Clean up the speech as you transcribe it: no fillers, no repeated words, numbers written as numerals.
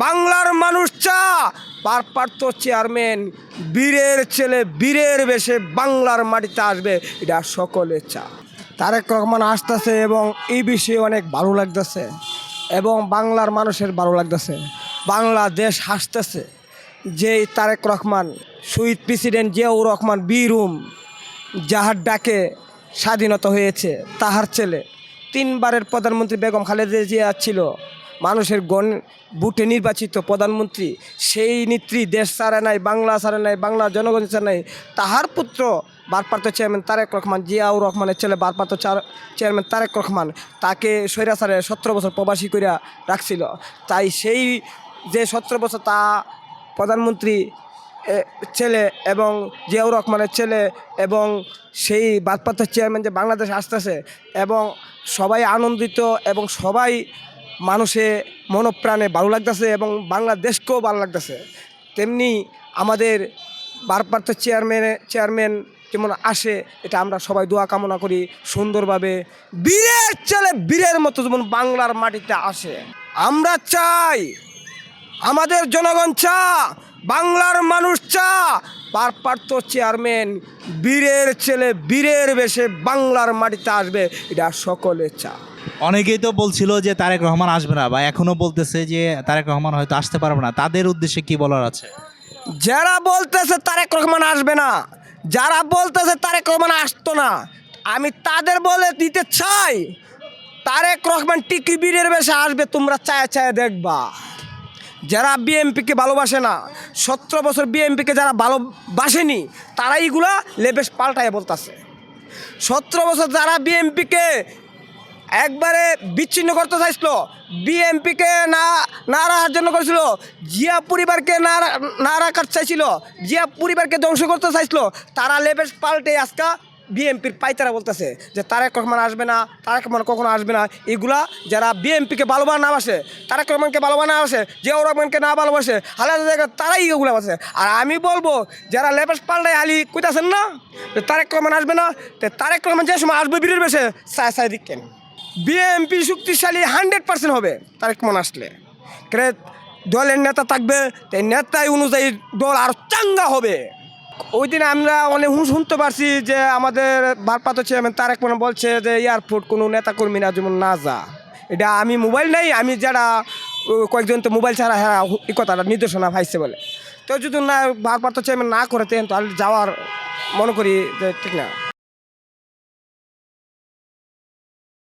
বাংলার মানুষ চা ভারপ্রাপ্ত চেয়ারম্যান বীরের ছেলে বীরের বেশে বাংলার মাটিতে আসবে, এটা সকলে চা। তারেক রহমান আসতেছে এবং এই বিষয়ে অনেক ভালো লাগতেছে এবং বাংলার মানুষের ভালো লাগতেছে। বাংলাদেশ হাসতেছে যে তারেক রহমান, শহীদ প্রেসিডেন্ট জিয়াউর রহমান বীরুম, যাহার ডাকে স্বাধীনতা হয়েছে, তাহার ছেলে তিনবারের প্রধানমন্ত্রী বেগম খালেদা জিয়া ছিল মানুষের বুটে নির্বাচিত প্রধানমন্ত্রী। সেই নেত্রী দেশ ছাড়ে নাই, বাংলা ছাড়ে নাই, বাংলা জনগণ ছাড়ে নাই। তাহার পুত্র ভারপ্রাপ্ত চেয়ারম্যান তারেক রহমান, জিয়াউর রহমানের ছেলে ভারপ্রাপ্ত চেয়ারম্যান তারেক রহমান, তাকে স্বৈরাচারে 17 বছর প্রবাসী করিয়া রাখছিল। তাই সেই যে 17 বছর তা প্রধানমন্ত্রী ছেলে এবং জিয়াউর রহমানের ছেলে এবং সেই ভারপ্রাপ্ত চেয়ারম্যান যে বাংলাদেশ আসতেছে এবং সবাই আনন্দিত এবং সবাই মানুষে মনপ্রাণে ভালো লাগতেছে এবং বাংলাদেশকেও ভালো লাগতেছে। তেমনি আমাদের ভারপ্রাপ্ত চেয়ারম্যান যেমন আসে, এটা আমরা সবাই দোয়া কামনা করি সুন্দরভাবে বীরের ছেলে বীরের মতো যেমন বাংলার মাটিতে আসে। আমরা চাই, আমাদের জনগণ চা, বাংলার মানুষ চা ভারপ্রাপ্ত চেয়ারম্যান বীরের ছেলে বীরের বেশে বাংলার মাটিতে আসবে, এটা সকলে চা। অনেকেই তো বলছিল যে তারেক রহমান আসবে না, বা এখনো বলতেছে যে তারেক রহমান হয়তো আসতে পারবে না। তাদের উদ্দেশ্যে কি বলার আছে? যারা বলতেছে তারেক রহমান আসবে না, যারা বলতেছে তারেক রহমান আসতো না, আমি তাদের বলে দিতে চাই তারেক রহমান টিকি বীরের বেশে আসবে, তোমরা চায় চায় দেখবা। যারা বিএমপিকে ভালোবাসে না, 17 বছর বিএমপিকে যারা ভালোবাসেনি, তারা এইগুলা লেবেশ পাল্টায় বলতেছে। 17 বছর যারা বিএমপিকে একবারে বিচ্ছিন্ন করতে চাইছিল, বিএমপিকে না রাখার জন্য করেছিল, জিয়া পরিবারকে না রাখার চাইছিল, জিয়া পরিবারকে ধ্বংস করতে চাইছিল, তারা লেবেশ পাল্টে আজকা বিএমপির পাইতারা বলতেছে যে তারেক রহমান আসবে না, তারেক রহমান কখনো আসবে না। এগুলা যারা বিএমপিকে ভালোবাসে না বাসে, তারেক রহমানকে ভালোবাসে না বাসে, জিয়াউর রহমানকে না ভালোবাসে, হালাদা জায়গা তারাই এগুলো বাসে। আর আমি বলবো যারা লেবেশ পাল্টায় হালি কইতাছেন না যে তারেক রহমান আসবে না, তো তারেক রহমান যে সময় আসবে বীরের বেশে চায় দিকেন। বিএমপি শক্তিশালী 100% হবে তারেক রহমান আসলে। দলের নেতা থাকবে, তাই নেতাই অনুযায়ী দল আর চাঙ্গা হবে। ওই দিন আমরা অনেক শুনতে পারছি যে আমাদের ভারপ্রাপ্ত চেয়ারম্যান তারেক রহমান বলছে যে এয়ারপোর্ট কোনো নেতাকর্মীরা যেমন না যা। এটা আমি মোবাইল নেই, আমি যারা কয়েকজন তো মোবাইল ছাড়া হ্যাঁ এই কথাটা নির্দেশনা পাইছে বলে। তো যদি না ভারপ্রাপ্ত চেয়ারম্যান না করে তাহলে যাওয়ার মনে করি যে ঠিক না।